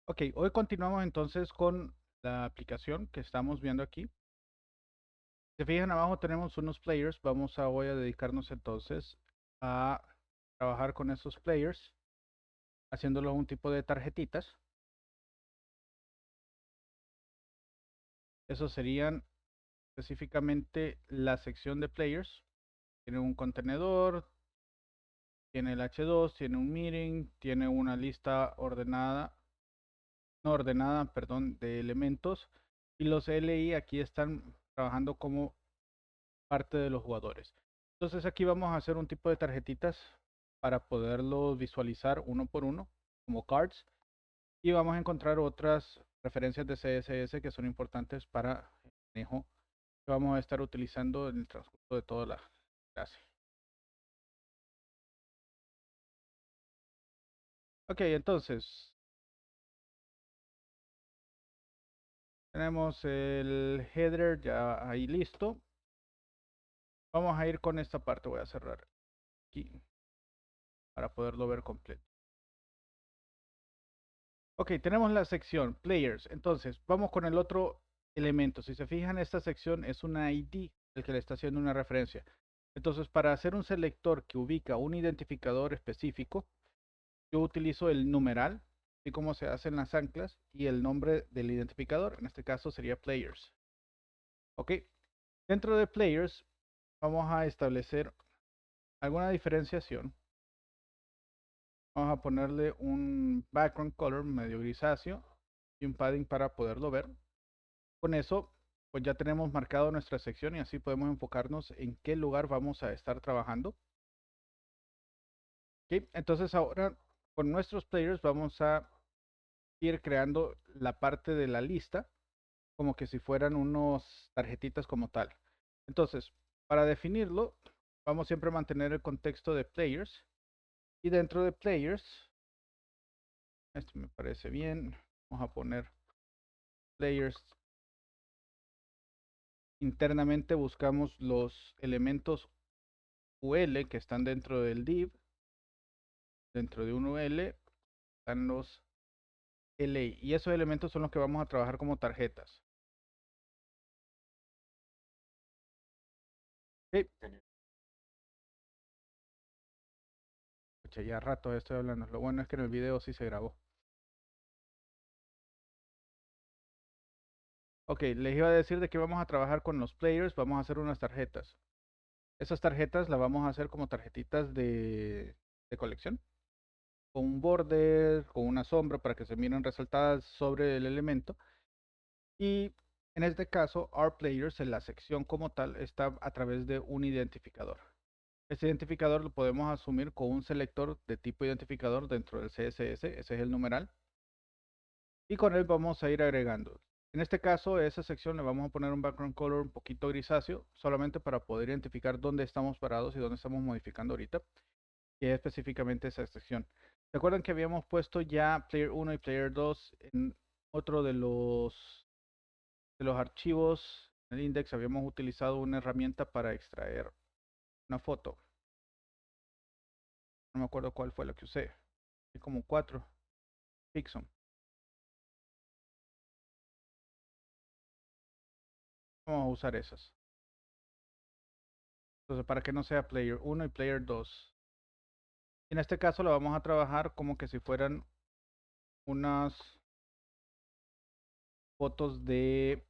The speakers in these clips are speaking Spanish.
Ok, hoy continuamos entonces con la aplicación que estamos viendo aquí. Si se fijan abajo tenemos unos players. Voy a dedicarnos entonces a trabajar con esos players, haciéndolos un tipo de tarjetitas. Esos serían específicamente la sección de players. Tiene un contenedor, tiene el H2, tiene un meeting, tiene una lista ordenada, no ordenada, perdón, de elementos. Y los LI aquí están trabajando como parte de los jugadores. Entonces aquí vamos a hacer un tipo de tarjetitas para poderlos visualizar uno por uno como cards, y vamos a encontrar otras referencias de CSS que son importantes para el manejo que vamos a estar utilizando en el transcurso de toda la clase. Ok, entonces tenemos el header ya ahí listo. Vamos a ir con esta parte. Voy a cerrar aquí para poderlo ver completo. Ok, tenemos la sección Players. Entonces, vamos con el otro elemento. Si se fijan, esta sección es una ID, el que le está haciendo una referencia. Entonces, para hacer un selector que ubica un identificador específico, yo utilizo el numeral, así como se hacen las anclas, y el nombre del identificador. En este caso sería Players. Ok, dentro de Players vamos a establecer alguna diferenciación. Vamos a ponerle un background color medio grisáceo y un padding para poderlo ver. Con eso, pues ya tenemos marcado nuestra sección y así podemos enfocarnos en qué lugar vamos a estar trabajando. ¿Ok? Entonces ahora con nuestros players vamos a ir creando la parte de la lista como que si fueran unos tarjetitas como tal. Entonces, para definirlo, vamos siempre a mantener el contexto de players, y dentro de players, esto me parece bien, vamos a poner players. Internamente buscamos los elementos UL que están dentro del div. Dentro de un UL están los LI, y esos elementos son los que vamos a trabajar como tarjetas. Ok, pucha, ya rato estoy hablando. Lo bueno es que en el video sí se grabó. Ok, les iba a decir de que vamos a trabajar con los players. Vamos a hacer unas tarjetas. Esas tarjetas las vamos a hacer como tarjetitas de colección, con un border, con una sombra para que se miren resaltadas sobre el elemento. Y en este caso, our players en la sección como tal está a través de un identificador. Este identificador lo podemos asumir con un selector de tipo identificador dentro del CSS. Ese es el numeral. Y con él vamos a ir agregando. En este caso, a esa sección le vamos a poner un background color un poquito grisáceo, solamente para poder identificar dónde estamos parados y dónde estamos modificando ahorita, que es específicamente esa sección. ¿Se acuerdan que habíamos puesto ya Player 1 y Player 2 en otro de los archivos? En el index habíamos utilizado una herramienta para extraer una foto. No me acuerdo cuál fue la que usé. Hay como 4. Pixum. Vamos a usar esas. Entonces, para que no sea Player 1 y Player 2. En este caso lo vamos a trabajar como que si fueran unas fotos de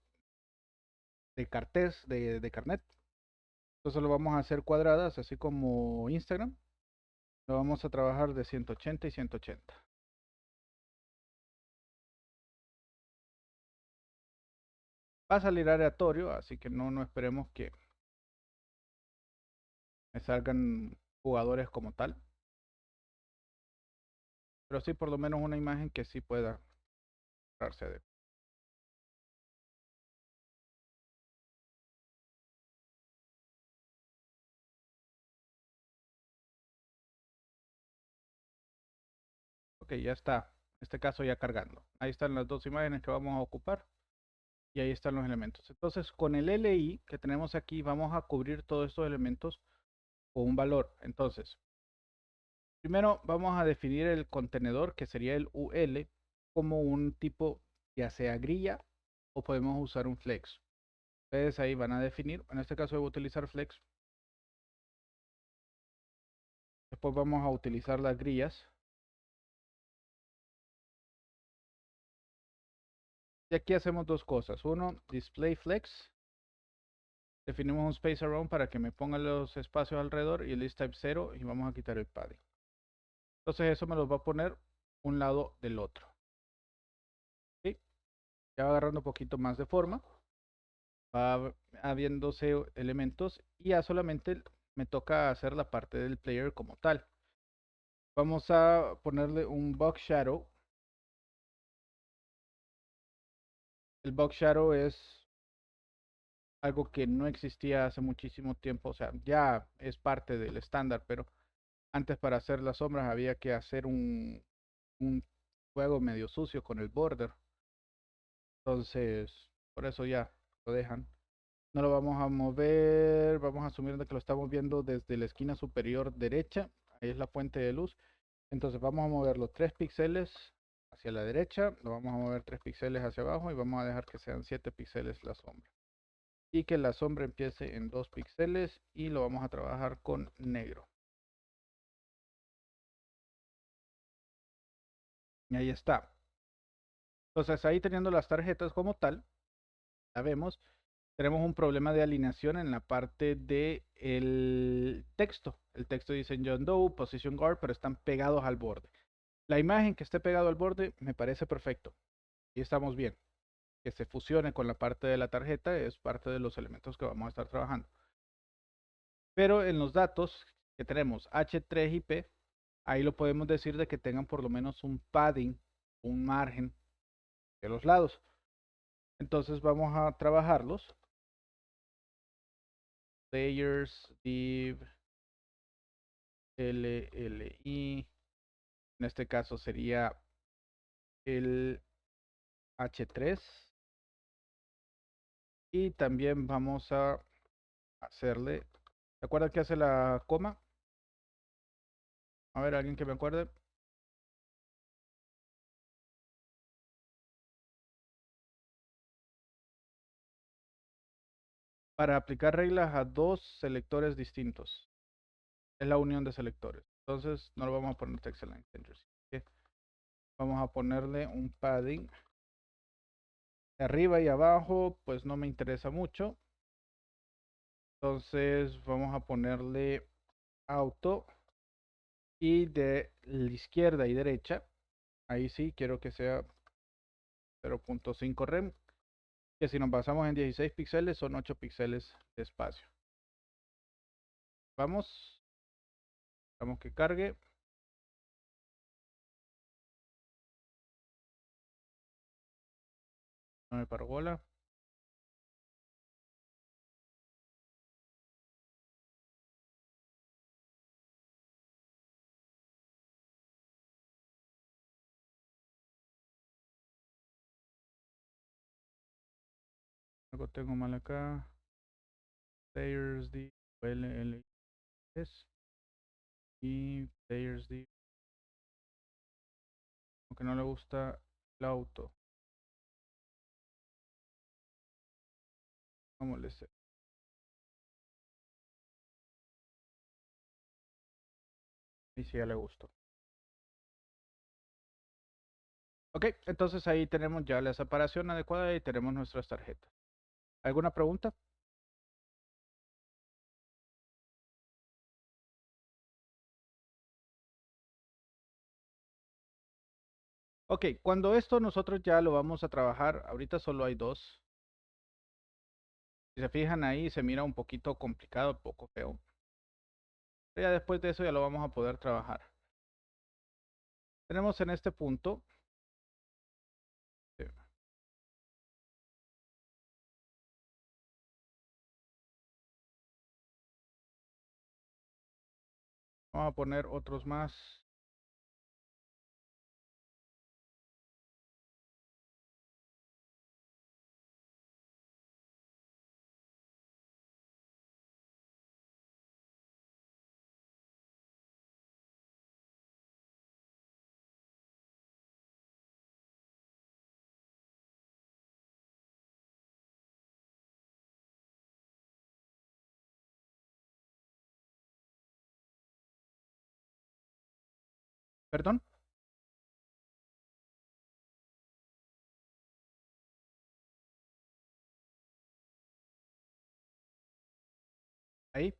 cartés, de carnet. Entonces lo vamos a hacer cuadradas, así como Instagram. Lo vamos a trabajar de 180 y 180. Va a salir aleatorio, así que no esperemos que me salgan jugadores como tal. Pero sí por lo menos una imagen que sí pueda darse de. Ok, ya está. En este caso ya cargando. Ahí están las dos imágenes que vamos a ocupar. Y ahí están los elementos. Entonces, con el LI que tenemos aquí, vamos a cubrir todos estos elementos con un valor. Entonces, primero vamos a definir el contenedor, que sería el UL. como un tipo, ya sea grilla o podemos usar un flex. Ustedes ahí van a definir, en este caso voy a utilizar flex. Después vamos a utilizar las grillas. Y aquí hacemos dos cosas. Uno, display flex. Definimos un space around para que me ponga los espacios alrededor y el list type 0 y vamos a quitar el padding. Entonces eso me los va a poner un lado del otro. ¿Sí? Ya va agarrando un poquito más de forma. Va habiéndose elementos y ya solamente me toca hacer la parte del player como tal. Vamos a ponerle un box shadow. El box shadow es algo que no existía hace muchísimo tiempo, o sea, ya es parte del estándar, pero antes para hacer las sombras había que hacer un juego medio sucio con el border. Entonces, por eso ya lo dejan. No lo vamos a mover, vamos a asumir de que lo estamos viendo desde la esquina superior derecha. Ahí es la fuente de luz. Entonces vamos a moverlo 3 píxeles hacia la derecha, lo vamos a mover 3 píxeles hacia abajo y vamos a dejar que sean 7 píxeles la sombra. Y que la sombra empiece en 2 píxeles y lo vamos a trabajar con negro. Y ahí está. Entonces ahí teniendo las tarjetas como tal, ya vemos, tenemos un problema de alineación en la parte de el texto. El texto dice John Doe, Position Guard, pero están pegados al borde. La imagen que esté pegado al borde me parece perfecto. Y estamos bien. Que se fusione con la parte de la tarjeta es parte de los elementos que vamos a estar trabajando. Pero en los datos que tenemos H3 y P, ahí lo podemos decir de que tengan por lo menos un padding, un margen de los lados. Entonces vamos a trabajarlos. Layers, div, LLI. En este caso sería el H3. Y también vamos a hacerle. ¿Se acuerdan que hace la coma? A ver, alguien que me acuerde. Para aplicar reglas a dos selectores distintos. Es la unión de selectores. Entonces no lo vamos a poner text align centers. Vamos a ponerle un padding. De arriba y abajo, pues no me interesa mucho. Entonces vamos a ponerle auto. Y de la izquierda y derecha, ahí sí quiero que sea 0.5 rem. Que si nos basamos en 16 píxeles, son 8 píxeles de espacio. Vamos. Vamos que cargue. No me paro bola. Algo tengo mal acá. Players D, LLS y Players D. Aunque no le gusta el auto. ¿Cómo le sé? Y si ya le gustó. Ok, entonces ahí tenemos ya la separación adecuada y tenemos nuestras tarjetas. ¿Alguna pregunta? Ok, cuando esto nosotros ya lo vamos a trabajar, ahorita solo hay dos. Si se fijan ahí, se mira un poquito complicado, un poco feo. Pero ya después de eso ya lo vamos a poder trabajar. Tenemos en este punto. Vamos a poner otros más. Perdón. Ahí.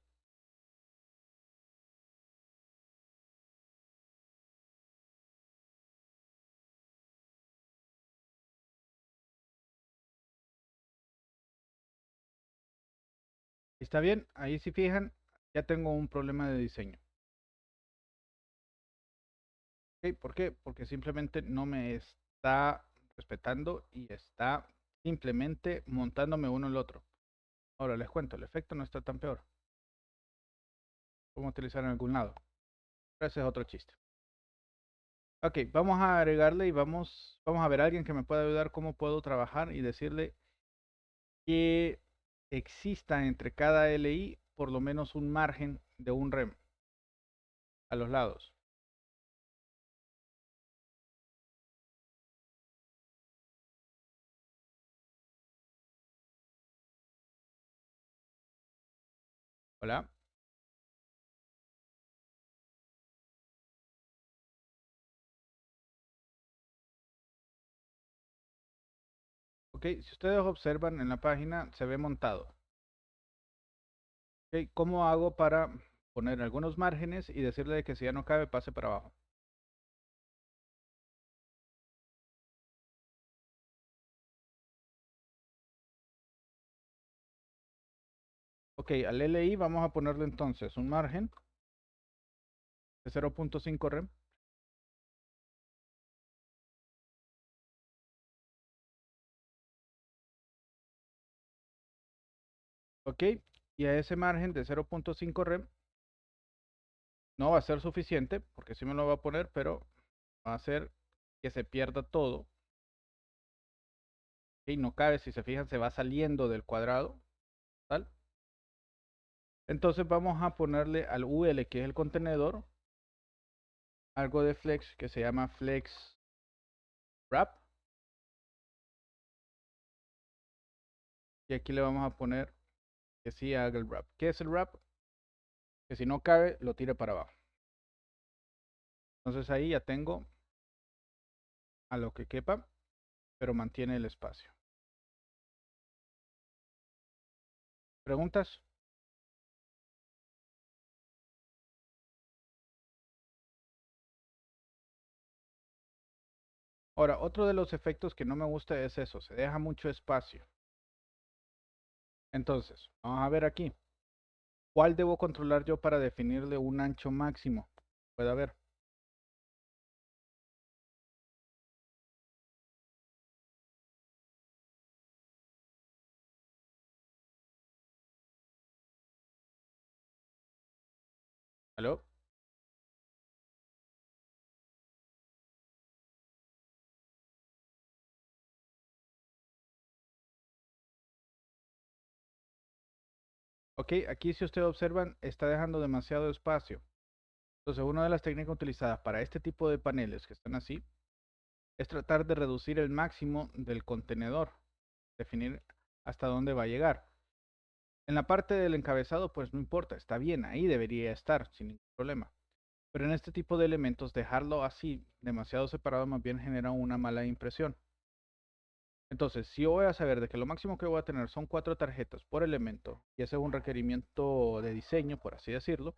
Está bien. Ahí si fijan, ya tengo un problema de diseño. ¿Ok? ¿Por qué? Porque simplemente no me está respetando y está simplemente montándome uno el otro. Ahora les cuento, el efecto no está tan peor. Podemos utilizar en algún lado. Pero ese es otro chiste. Ok, vamos a agregarle y vamos a ver a alguien que me pueda ayudar cómo puedo trabajar y decirle que exista entre cada LI por lo menos un margen de un rem a los lados. Hola. Ok, si ustedes observan en la página se ve montado. Ok, ¿cómo hago para poner algunos márgenes y decirle que si ya no cabe pase para abajo? Ok, al LI vamos a ponerle entonces un margen de 0.5 rem. Ok, y a ese margen de 0.5 rem no va a ser suficiente, porque sí me lo va a poner, pero va a hacer que se pierda todo. Y no cabe, si se fijan, se va saliendo del cuadrado, ¿tal? Entonces vamos a ponerle al UL, que es el contenedor, algo de flex que se llama flex wrap. Y aquí le vamos a poner que sí haga el wrap. ¿Qué es el wrap? Que si no cabe, lo tire para abajo. Entonces ahí ya tengo a lo que quepa, pero mantiene el espacio. ¿Preguntas? Ahora, otro de los efectos que no me gusta es eso, se deja mucho espacio. Entonces, vamos a ver aquí. ¿Cuál debo controlar yo para definirle un ancho máximo? Puede haber. ¿Aló? Ok, aquí si ustedes observan, está dejando demasiado espacio. Entonces, una de las técnicas utilizadas para este tipo de paneles que están así, es tratar de reducir el máximo del contenedor, definir hasta dónde va a llegar. En la parte del encabezado, pues no importa, está bien, ahí debería estar sin ningún problema. Pero en este tipo de elementos, dejarlo así, demasiado separado, más bien genera una mala impresión. Entonces, si yo voy a saber de que lo máximo que voy a tener son 4 tarjetas por elemento, y ese es un requerimiento de diseño, por así decirlo,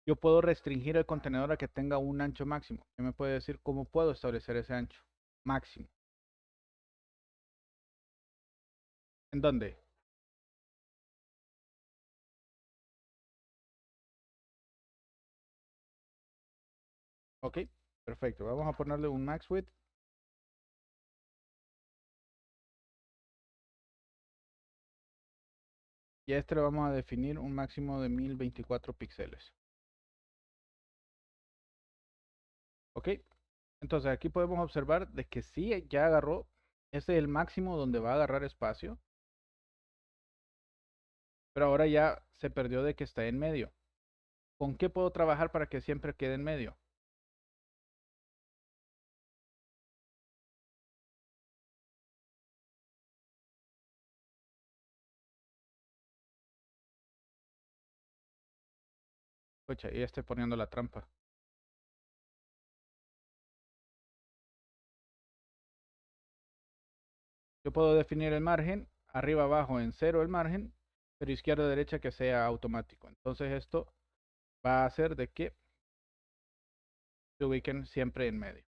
yo puedo restringir el contenedor a que tenga un ancho máximo. ¿Qué me puede decir cómo puedo establecer ese ancho máximo? ¿En dónde? Ok, perfecto. Vamos a ponerle un max width y a este le vamos a definir un máximo de 1024 píxeles. Ok, entonces aquí podemos observar de que sí ya agarró. Ese es el máximo donde va a agarrar espacio, pero ahora ya se perdió de que está en medio. ¿Con qué puedo trabajar para que siempre quede en medio? Oye, ya estoy poniendo la trampa. Yo puedo definir el margen, arriba abajo en 0 el margen, pero izquierda derecha que sea automático. Entonces esto va a hacer de que se ubiquen siempre en medio.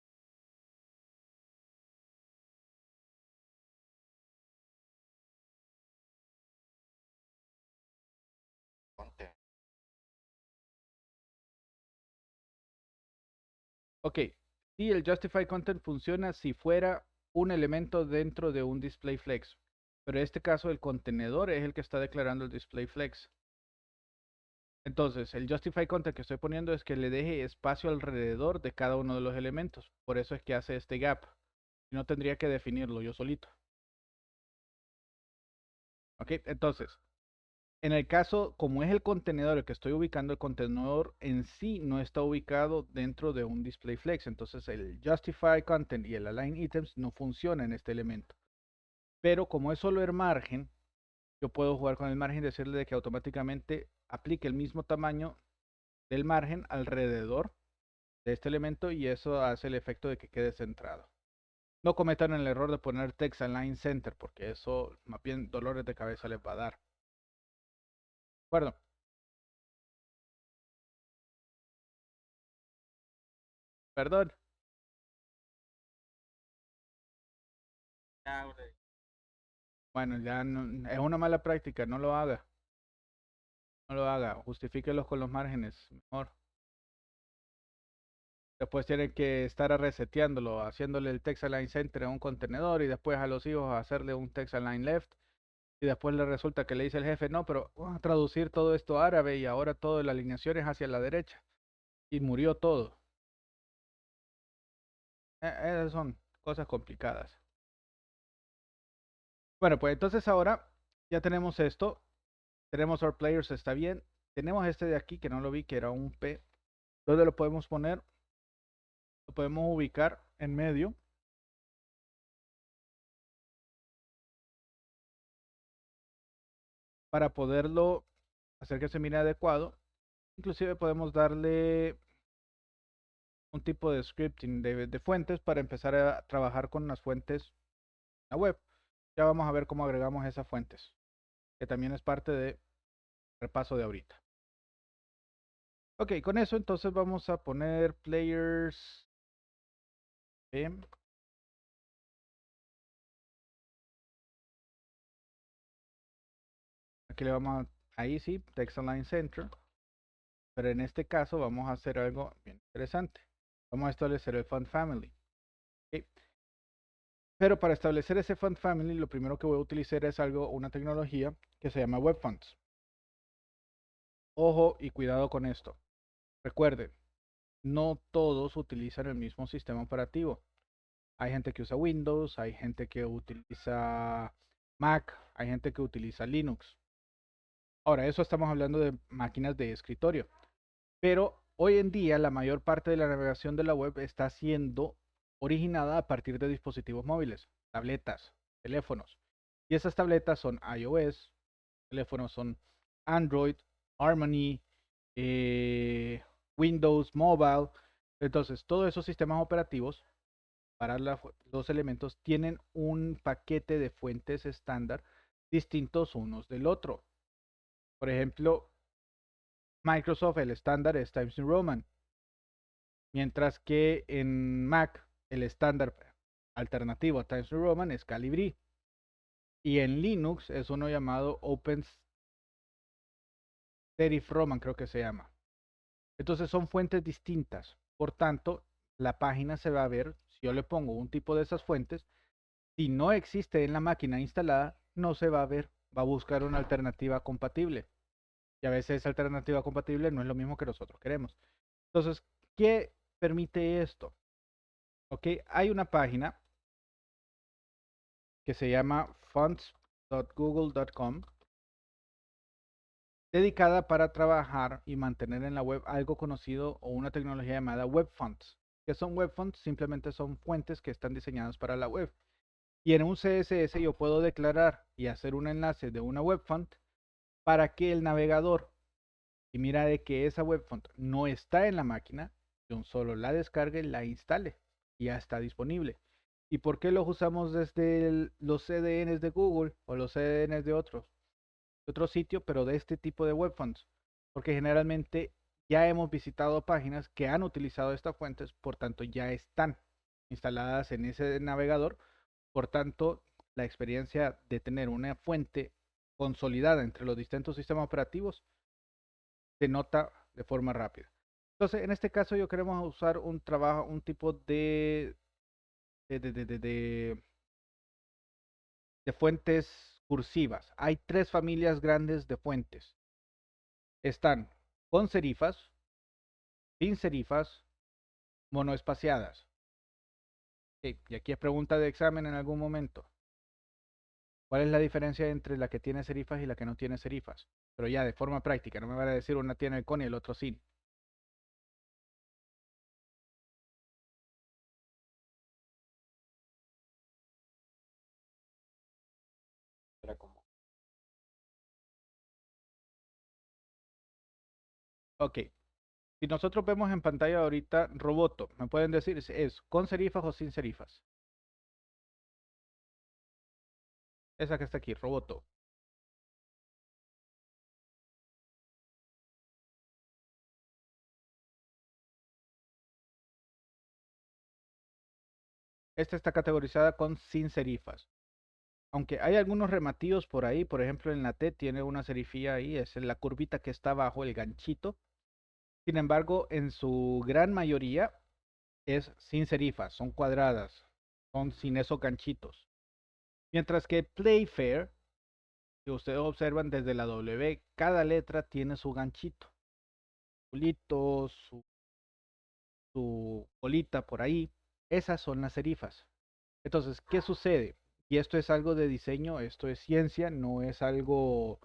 Ok, y el Justify Content funciona si fuera un elemento dentro de un display flex. Pero en este caso el contenedor es el que está declarando el display flex. Entonces, el Justify Content que estoy poniendo es que le deje espacio alrededor de cada uno de los elementos. Por eso es que hace este gap. No tendría que definirlo yo solito. Ok, entonces, en el caso, como es el contenedor el que estoy ubicando, el contenedor en sí no está ubicado dentro de un display flex. Entonces, el Justify Content y el Align Items no funcionan en este elemento. Pero como es solo el margen, yo puedo jugar con el margen y decirle de que automáticamente aplique el mismo tamaño del margen alrededor de este elemento y eso hace el efecto de que quede centrado. No cometan el error de poner text align center porque eso más bien dolores de cabeza les va a dar. ¿De acuerdo? Perdón. Bueno, ya es una mala práctica, no lo haga. No lo haga. Justifíquelos con los márgenes. Mejor. Después tienen que estar reseteándolo, haciéndole el text align center en un contenedor y después a los hijos hacerle un text align left. Y después le resulta que le dice el jefe, no, pero vamos a traducir todo esto a árabe y ahora toda la alineación es hacia la derecha. Y murió todo. Esas son cosas complicadas. Bueno, pues entonces ahora ya tenemos esto. Tenemos our players, está bien. Tenemos este de aquí que no lo vi, que era un P. ¿Dónde lo podemos poner? Lo podemos ubicar en medio. Para poderlo hacer que se mire adecuado. Inclusive podemos darle un tipo de scripting de fuentes para empezar a trabajar con las fuentes en la web. Ya vamos a ver cómo agregamos esas fuentes, que también es parte del repaso de ahorita. Ok, con eso entonces vamos a poner players. Aquí le vamos ahí sí, text align center. Pero en este caso vamos a hacer algo bien interesante. Vamos a establecer el font family. ¿Okay? Pero para establecer ese font family, lo primero que voy a utilizar es una tecnología que se llama web fonts. Ojo y cuidado con esto. Recuerden, no todos utilizan el mismo sistema operativo. Hay gente que usa Windows, hay gente que utiliza Mac, hay gente que utiliza Linux. Ahora, eso estamos hablando de máquinas de escritorio. Pero hoy en día la mayor parte de la navegación de la web está siendo originada a partir de dispositivos móviles, tabletas, teléfonos. Y esas tabletas son iOS, teléfonos son Android, Harmony, Windows Mobile. Entonces, todos esos sistemas operativos para los elementos tienen un paquete de fuentes estándar distintos unos del otro. Por ejemplo, Microsoft, el estándar es Times New Roman, mientras que en Mac el estándar alternativo a Times New Roman es Calibri. Y en Linux es uno llamado Open Serif Roman, creo que se llama. Entonces son fuentes distintas. Por tanto, la página se va a ver, si yo le pongo un tipo de esas fuentes, si no existe en la máquina instalada, no se va a ver. Va a buscar una alternativa compatible. Y a veces esa alternativa compatible no es lo mismo que nosotros queremos. Entonces, ¿qué permite esto? Ok, hay una página que se llama fonts.google.com dedicada para trabajar y mantener en la web algo conocido o una tecnología llamada web fonts. ¿Qué son web fonts? Simplemente son fuentes que están diseñadas para la web. Y en un CSS yo puedo declarar y hacer un enlace de una web font para que el navegador, y mira de que esa web font no está en la máquina, yo solo la descargue, la instale y ya está disponible. ¿Y por qué los usamos desde los CDNs de Google o los CDNs de otro sitio, pero de este tipo de web fonts? Porque generalmente ya hemos visitado páginas que han utilizado estas fuentes, por tanto ya están instaladas en ese navegador, por tanto la experiencia de tener una fuente consolidada entre los distintos sistemas operativos se nota de forma rápida. Entonces, en este caso yo queremos usar un trabajo, un tipo de, de, de, de, de de fuentes cursivas. Hay tres familias grandes de fuentes. Están con serifas, sin serifas, monoespaciadas. Ok, y aquí es pregunta de examen en algún momento. ¿Cuál es la diferencia entre la que tiene serifas y la que no tiene serifas? Pero ya de forma práctica, no me van a decir una tiene con y el otro sin. Era como, Ok, si nosotros vemos en pantalla ahorita Roboto, me pueden decir es con serifas o sin serifas. Esa que está aquí, Roboto. Esta está categorizada con sin serifas. Aunque hay algunos rematíos por ahí, por ejemplo en la T tiene una serifía ahí, es la curvita que está bajo el ganchito. Sin embargo, en su gran mayoría es sin serifas, son cuadradas, son sin esos ganchitos. Mientras que Playfair, si ustedes observan desde la W, cada letra tiene su ganchito, su, su colita por ahí. Esas son las serifas. Entonces, ¿qué sucede? Y esto es algo de diseño, esto es ciencia, no es algo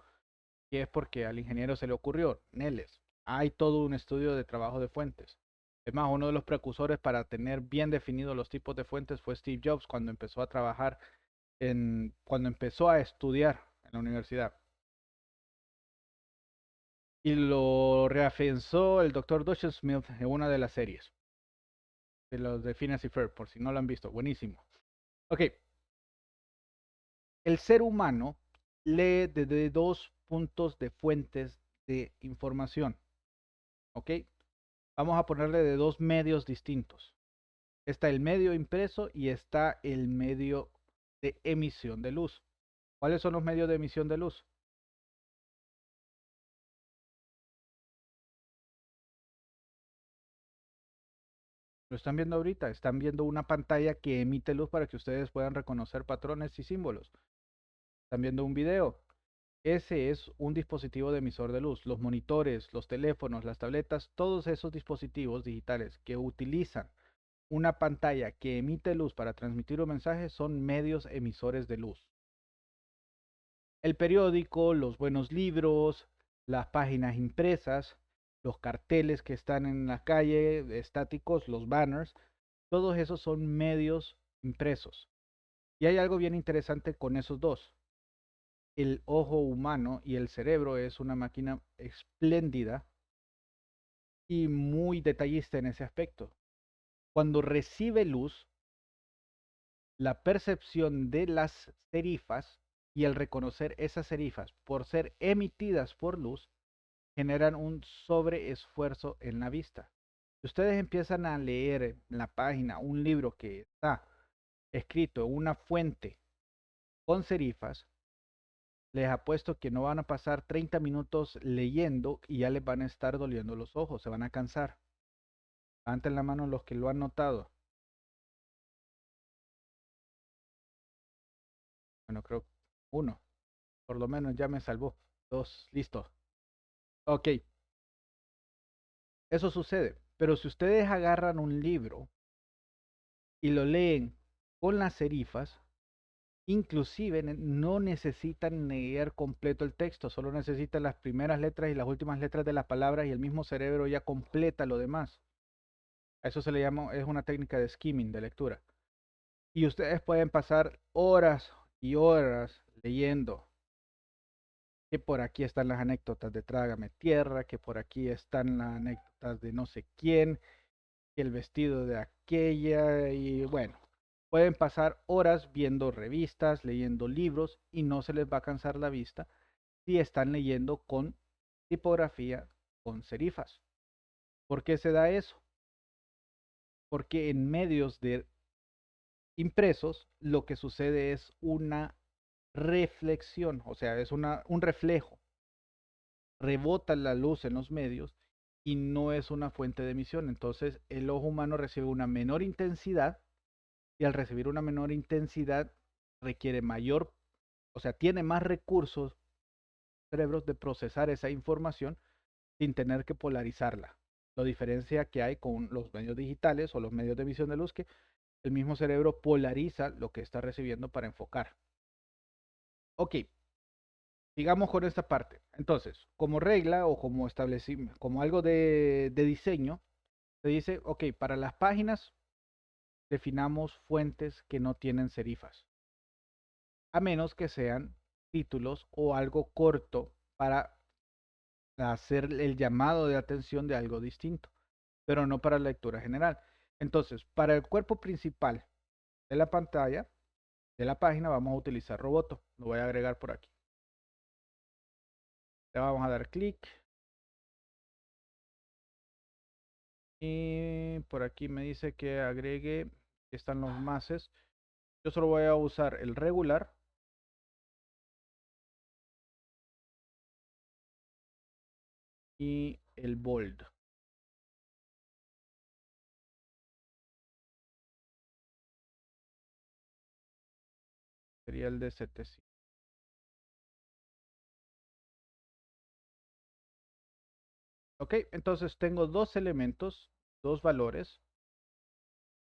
que es porque al ingeniero se le ocurrió. Neles, hay todo un estudio de trabajo de fuentes. Es más, uno de los precursores para tener bien definidos los tipos de fuentes fue Steve Jobs cuando empezó a trabajar cuando empezó a estudiar en la universidad. Y lo reafianzó el doctor Smith en una de las series, de los de Phineas y Ferb, por si no lo han visto. Buenísimo. Ok, el ser humano lee desde dos puntos de fuentes de información. ¿Ok? Vamos a ponerle de dos medios distintos. Está el medio impreso y está el medio de emisión de luz. ¿Cuáles son los medios de emisión de luz? Lo están viendo ahorita, están viendo una pantalla que emite luz para que ustedes puedan reconocer patrones y símbolos. Están viendo un video. Ese es un dispositivo de emisor de luz. Los monitores, los teléfonos, las tabletas, todos esos dispositivos digitales que utilizan una pantalla que emite luz para transmitir un mensaje son medios emisores de luz. El periódico, los buenos libros, las páginas impresas, los carteles que están en la calle, estáticos, los banners, todos esos son medios impresos. Y hay algo bien interesante con esos dos. El ojo humano y el cerebro es una máquina espléndida y muy detallista en ese aspecto. Cuando recibe luz, la percepción de las serifas y el reconocer esas serifas por ser emitidas por luz generan un sobreesfuerzo en la vista. Si ustedes empiezan a leer en la página un libro que está escrito en una fuente con serifas, les apuesto que no van a pasar 30 minutos leyendo y ya les van a estar doliendo los ojos, se van a cansar. Levanten la mano los que lo han notado. Bueno, creo uno, por lo menos ya me salvó. Dos, listo. Ok, eso sucede. Pero si ustedes agarran un libro y lo leen con las serifas, inclusive no necesitan leer completo el texto, solo necesitan las primeras letras y las últimas letras de las palabras y el mismo cerebro ya completa lo demás. A eso se le llama, es una técnica de skimming, de lectura. Y ustedes pueden pasar horas y horas leyendo que por aquí están las anécdotas de Trágame Tierra, que por aquí están las anécdotas de no sé quién, que el vestido de aquella y bueno. Pueden pasar horas viendo revistas, leyendo libros y no se les va a cansar la vista si están leyendo con tipografía con serifas. ¿Por qué se da eso? Porque en medios de impresos lo que sucede es una reflexión, o sea, es un reflejo. Rebota la luz en los medios y no es una fuente de emisión. Entonces el ojo humano recibe una menor intensidad y al recibir una menor intensidad requiere mayor, o sea, tiene más recursos cerebros de procesar esa información sin tener que polarizarla. La diferencia que hay con los medios digitales o los medios de visión de luz que el mismo cerebro polariza lo que está recibiendo para enfocar. Ok, sigamos con esta parte. Entonces, como regla o como establecimiento, como algo de diseño, se dice, ok, para las páginas definamos fuentes que no tienen serifas, a menos que sean títulos o algo corto para hacer el llamado de atención de algo distinto, pero no para lectura general. Entonces, para el cuerpo principal de la pantalla, de la página, vamos a utilizar Roboto. Lo voy a agregar por aquí. Le vamos a dar clic. Y por aquí me dice que agregue, están los mases. Yo solo voy a usar el regular. Y el bold. Sería el de 700. Ok, entonces tengo dos elementos, dos valores.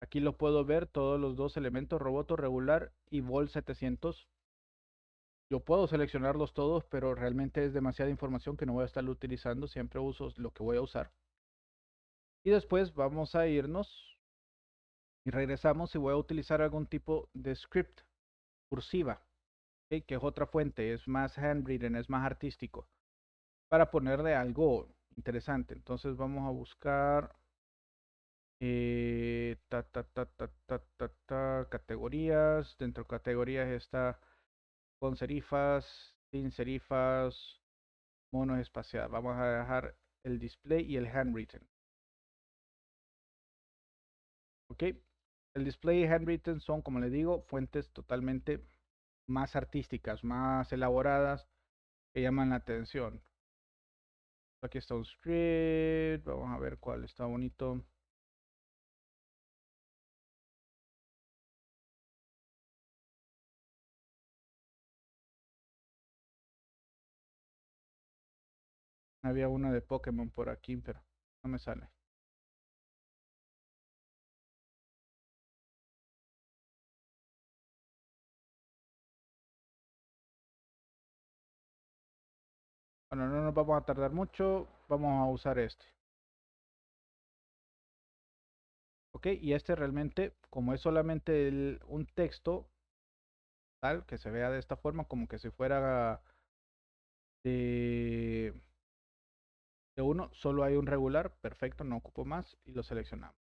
Aquí lo puedo ver, todos los dos elementos, Roboto regular y bold 700. Yo puedo seleccionarlos todos, pero realmente es demasiada información que no voy a estar utilizando. Siempre uso lo que voy a usar. Y después vamos a irnos y regresamos y voy a utilizar algún tipo de script cursiva, ¿ok? Que es otra fuente, es más handwritten, es más artístico, para ponerle algo interesante. Entonces vamos a buscar categorías. Dentro de categorías está con serifas, sin serifas, monos espaciados. Vamos a dejar el display y el handwritten. Ok. El display y handwritten son, como les digo, fuentes totalmente más artísticas, más elaboradas, que llaman la atención. Aquí está un script. Vamos a ver cuál está bonito. Había una de Pokémon por aquí, pero no me sale. Bueno, no nos vamos a tardar mucho. Vamos a usar este. Ok, y este realmente, como es solamente un texto, tal, que se vea de esta forma, como que si fuera de, de uno, solo hay un regular, perfecto, no ocupo más, y lo seleccionamos.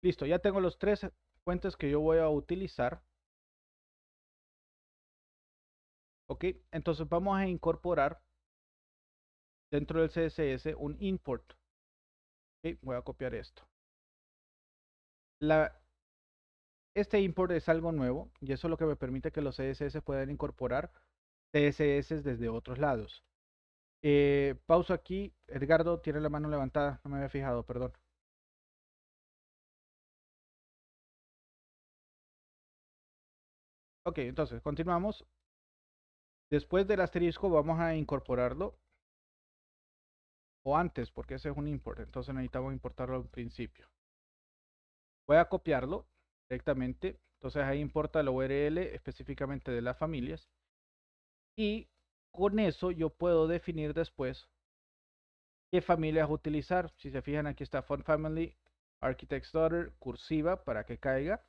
Listo, ya tengo los tres fuentes que yo voy a utilizar. Ok, entonces vamos a incorporar dentro del CSS un import. Ok, voy a copiar esto. Este import es algo nuevo y eso es lo que me permite que los CSS puedan incorporar CSS desde otros lados. Pauso aquí. Edgardo tiene la mano levantada, no me había fijado, perdón. Ok, entonces continuamos. Después del asterisco vamos a incorporarlo, o antes, porque ese es un import, entonces necesitamos importarlo al principio. Voy a copiarlo directamente, entonces ahí importa la URL específicamente de las familias y con eso yo puedo definir después qué familias utilizar. Si se fijan, aquí está Font Family, Architect's Daughter, cursiva para que caiga,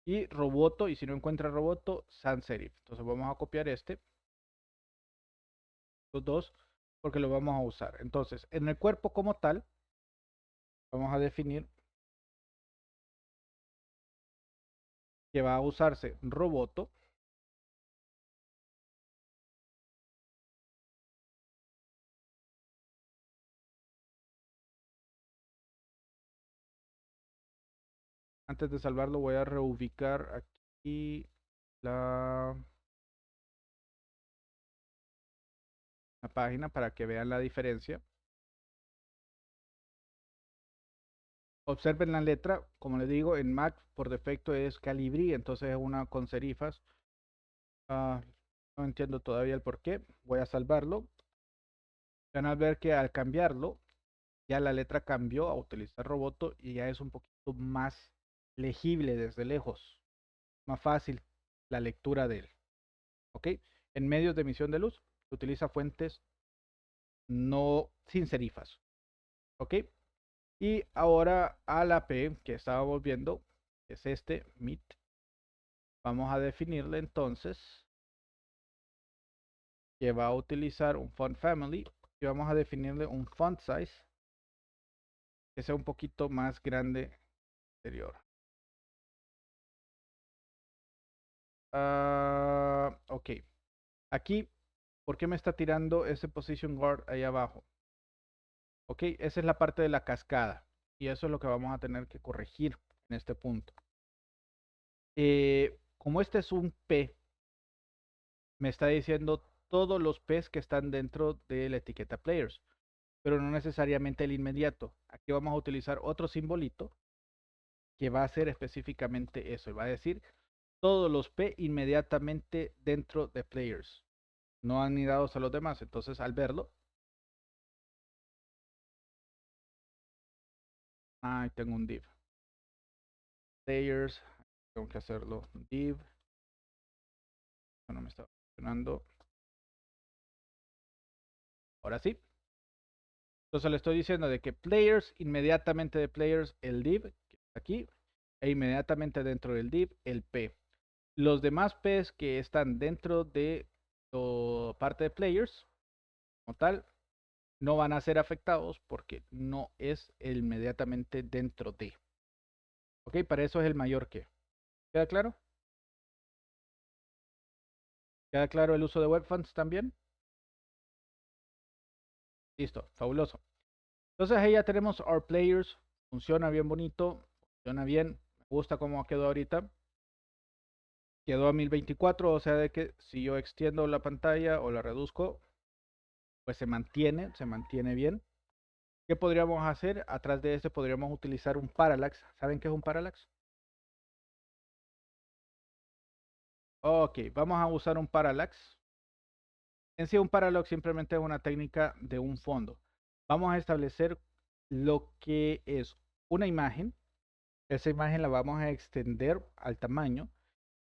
y Roboto, y si no encuentra Roboto, sans serif. Entonces vamos a copiar los dos, porque lo vamos a usar. Entonces, en el cuerpo como tal, vamos a definir que va a usarse Roboto. Antes de salvarlo voy a reubicar aquí la, la página para que vean la diferencia. Observen la letra, como les digo, en Mac por defecto es Calibri, entonces es una con serifas. No entiendo todavía el por qué. Voy a salvarlo. Van a ver que al cambiarlo, ya la letra cambió a utilizar Roboto y ya es un poquito más legible desde lejos. Más fácil la lectura de él. ¿Ok? En medios de emisión de luz se utiliza fuentes no sin serifas. ¿Ok? Y ahora a la P que estábamos viendo, que es este, MIT. Vamos a definirle entonces que va a utilizar un font family y vamos a definirle un font size que sea un poquito más grande anterior. Ok. Aquí, ¿por qué me está tirando ese position guard ahí abajo? Ok, esa es la parte de la cascada y eso es lo que vamos a tener que corregir en este punto. Como este es un P, me está diciendo todos los P's que están dentro de la etiqueta players, pero no necesariamente el inmediato. Aquí vamos a utilizar otro simbolito que va a hacer específicamente eso. Y va a decir todos los P inmediatamente dentro de players. No anidados a los demás. Entonces al verlo. Ahí tengo un div. Players. Tengo que hacerlo div. No me está funcionando. Ahora sí. Entonces le estoy diciendo de que players, inmediatamente de players, el div, que está aquí, e inmediatamente dentro del div, el P. Los demás P's que están dentro de la parte de players, como tal, no van a ser afectados porque no es inmediatamente dentro de. Ok, para eso es el mayor que. ¿Queda claro? ¿Queda claro el uso de web fonts también? Listo, fabuloso. Entonces ahí ya tenemos our players. Funciona bien bonito, funciona bien. Me gusta cómo quedó ahorita. Quedó a 1024, o sea de que si yo extiendo la pantalla o la reduzco, pues se mantiene bien. ¿Qué podríamos hacer? Atrás de este podríamos utilizar un parallax. ¿Saben qué es un parallax? Ok, vamos a usar un parallax. En sí, un parallax simplemente es una técnica de un fondo. Vamos a establecer lo que es una imagen. Esa imagen la vamos a extender al tamaño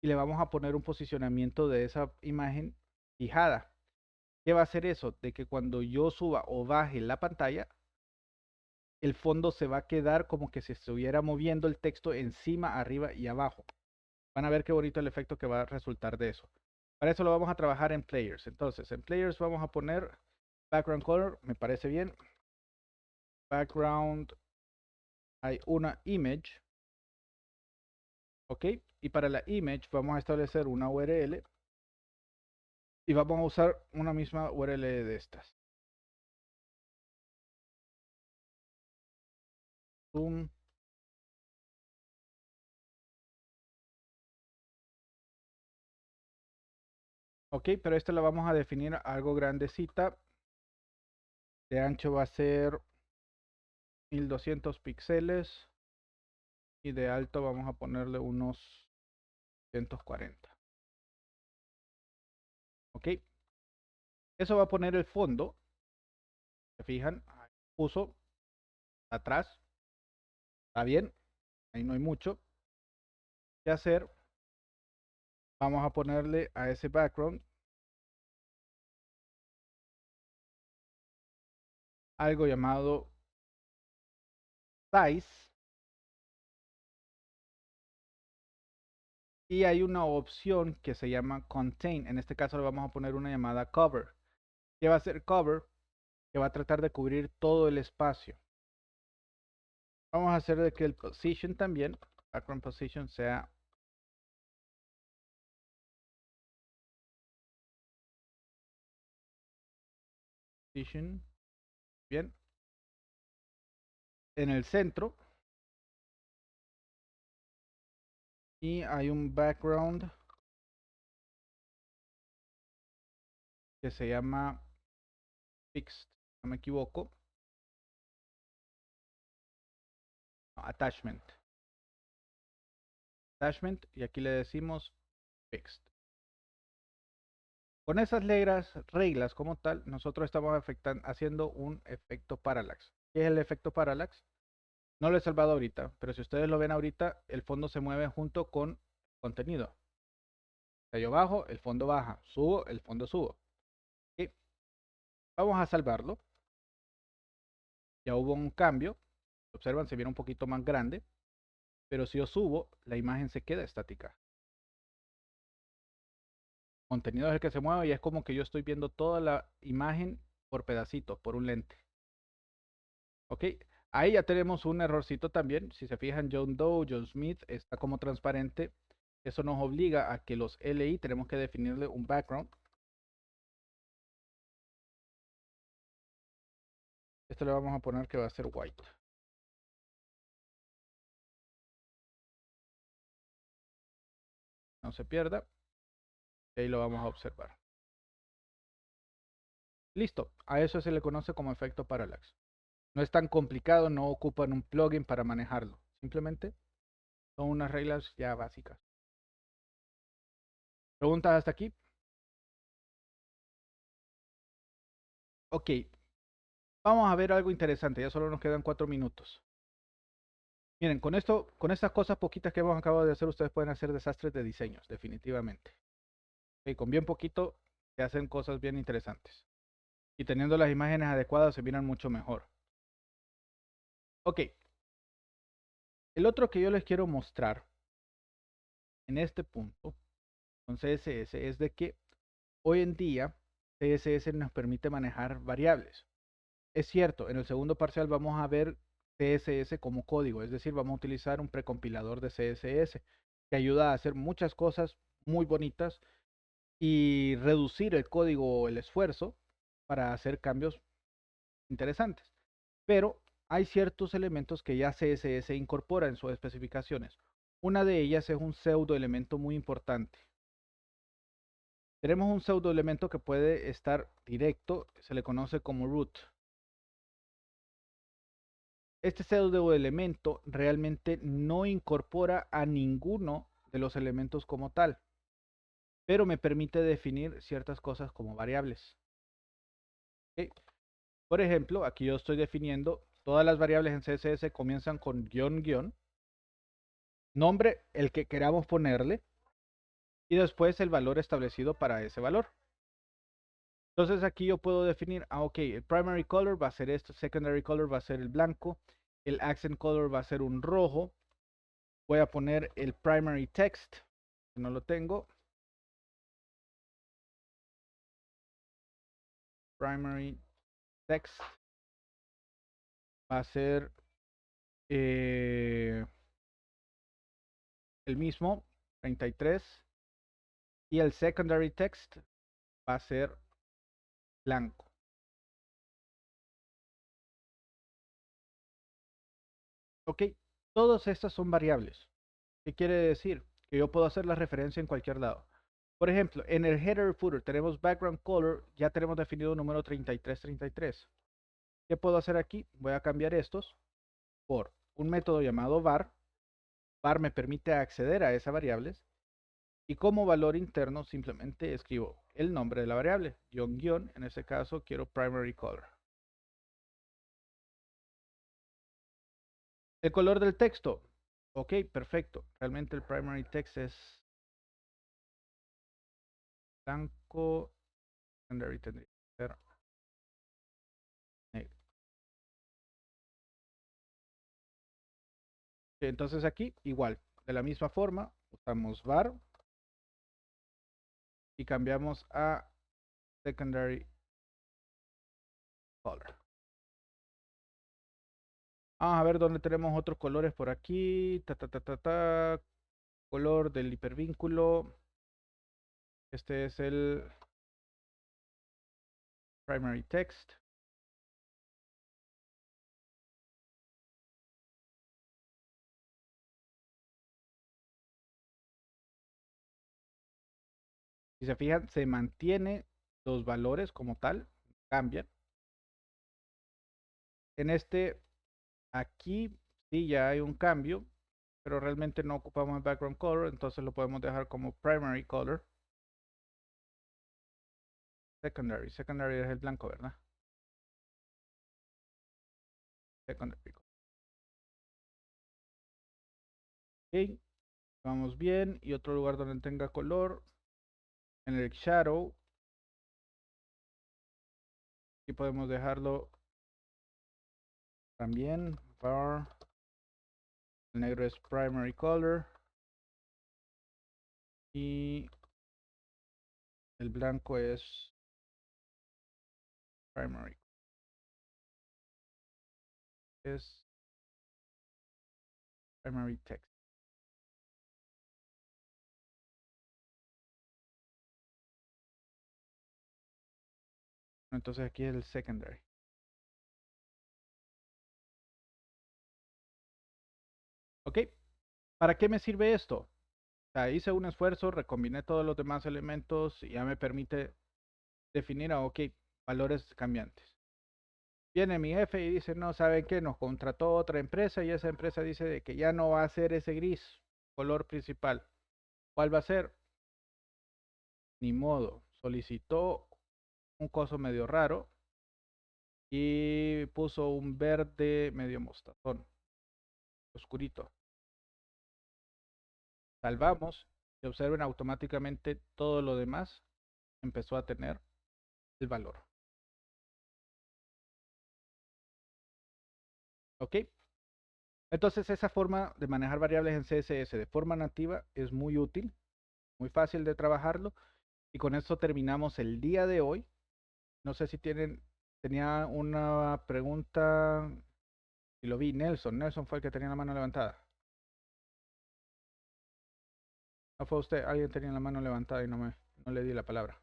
y le vamos a poner un posicionamiento de esa imagen fijada. ¿Qué va a hacer eso? De que cuando yo suba o baje la pantalla, el fondo se va a quedar como que se estuviera moviendo el texto encima, arriba y abajo. Van a ver qué bonito el efecto que va a resultar de eso. Para eso lo vamos a trabajar en Players. Entonces, en Players vamos a poner Background Color, me parece bien. Background, hay una Image. Ok, y para la Image vamos a establecer una URL. Y vamos a usar una misma URL de estas. Zoom. Ok, pero esta la vamos a definir algo grandecita. De ancho va a ser 1200 píxeles. Y de alto vamos a ponerle unos 140. Ok. Eso va a poner el fondo. ¿Se fijan? Ahí puso atrás. Está bien. Ahí no hay mucho que hacer. Vamos a ponerle a ese background algo llamado size. Y hay una opción que se llama contain. En este caso le vamos a poner una llamada cover. ¿Qué va a hacer cover? Que va a tratar de cubrir todo el espacio. Vamos a hacer de que el position también, background position, sea Position. Bien. En el centro. Y hay un background que se llama fixed, no me equivoco. No, attachment. Attachment y aquí le decimos fixed. Con esas reglas como tal, nosotros estamos haciendo un efecto parallax. ¿Qué es el efecto parallax? No lo he salvado ahorita, pero si ustedes lo ven ahorita, el fondo se mueve junto con contenido. O sea, yo bajo, el fondo baja, subo, el fondo subo. ¿Sí? Vamos a salvarlo. Ya hubo un cambio. Observan, se viene un poquito más grande. Pero si yo subo, la imagen se queda estática. Contenido es el que se mueve y es como que yo estoy viendo toda la imagen por pedacitos, por un lente. Ok, ahí ya tenemos un errorcito también. Si se fijan, John Doe, John Smith está como transparente. Eso nos obliga a que los LI tenemos que definirle un background. Esto le vamos a poner que va a ser white. No se pierda. Y ahí lo vamos a observar. Listo, a eso se le conoce como efecto parallax. No es tan complicado, no ocupan un plugin para manejarlo. Simplemente son unas reglas ya básicas. ¿Preguntas hasta aquí? Ok, vamos a ver algo interesante. Ya solo nos quedan 4 minutos. Miren, con esto, con estas cosas poquitas que hemos acabado de hacer, ustedes pueden hacer desastres de diseños, definitivamente. Okay, con bien poquito se hacen cosas bien interesantes. Y teniendo las imágenes adecuadas se miran mucho mejor. Ok, el otro que yo les quiero mostrar en este punto con CSS es de que hoy en día CSS nos permite manejar variables. Es cierto, en el segundo parcial vamos a ver CSS como código, es decir, vamos a utilizar un precompilador de CSS que ayuda a hacer muchas cosas muy bonitas y reducir el código o el esfuerzo para hacer cambios interesantes. Pero hay ciertos elementos que ya CSS incorpora en sus especificaciones. Una de ellas es un pseudo elemento muy importante. Tenemos un pseudo elemento que puede estar directo, se le conoce como root. Este pseudo elemento realmente no incorpora a ninguno de los elementos como tal, pero me permite definir ciertas cosas como variables. ¿Okay? Por ejemplo, aquí yo estoy definiendo todas las variables en CSS comienzan con guión guión, nombre el que queramos ponerle y después el valor establecido para ese valor. Entonces aquí yo puedo definir, ok, el primary color va a ser esto, secondary color va a ser el blanco, el accent color va a ser un rojo. Voy a poner el primary text, que no lo tengo. Primary text va a ser el mismo, 33. Y el secondary text va a ser blanco. Ok, todas estas son variables. ¿Qué quiere decir? Que yo puedo hacer la referencia en cualquier lado. Por ejemplo, en el header footer tenemos background color, ya tenemos definido un número 3333. ¿Qué puedo hacer aquí? Voy a cambiar estos por un método llamado var. Var me permite acceder a esas variables y como valor interno simplemente escribo el nombre de la variable, guión guión, en este caso quiero primary color. El color del texto, ok, perfecto, realmente el primary text es blanco, secondary tendría que ser negro. Entonces aquí igual, de la misma forma, usamos var y cambiamos a secondary color. Vamos a ver dónde tenemos otros colores por aquí. Color del hipervínculo. Este es el primary text. Si se fijan, se mantiene los valores como tal, cambian. En este, aquí sí ya hay un cambio, pero realmente no ocupamos el background color, entonces lo podemos dejar como primary color. Secondary es el blanco, ¿verdad? Secondary. Ok, vamos bien. Y otro lugar donde tenga color, en el shadow, aquí podemos dejarlo también, bar, el negro es primary color y el blanco es primary, es primary text. Entonces aquí es el secondary. Ok, ¿para qué me sirve esto? O sea, hice un esfuerzo, recombiné todos los demás elementos y ya me permite definir ok, valores cambiantes. Viene mi jefe y dice, no, ¿saben qué? Nos contrató otra empresa y esa empresa dice de que ya no va a ser ese gris, color principal. ¿Cuál va a ser? Ni modo. Solicitó un coso medio raro y puso un verde medio mostazón, oscurito. Salvamos y observen automáticamente todo lo demás empezó a tener el valor. ¿Ok? Entonces esa forma de manejar variables en CSS de forma nativa es muy útil, muy fácil de trabajarlo. Y con esto terminamos el día de hoy. No sé si tenía una pregunta, y lo vi, Nelson. Nelson fue el que tenía la mano levantada. No fue usted, alguien tenía la mano levantada y no le di la palabra.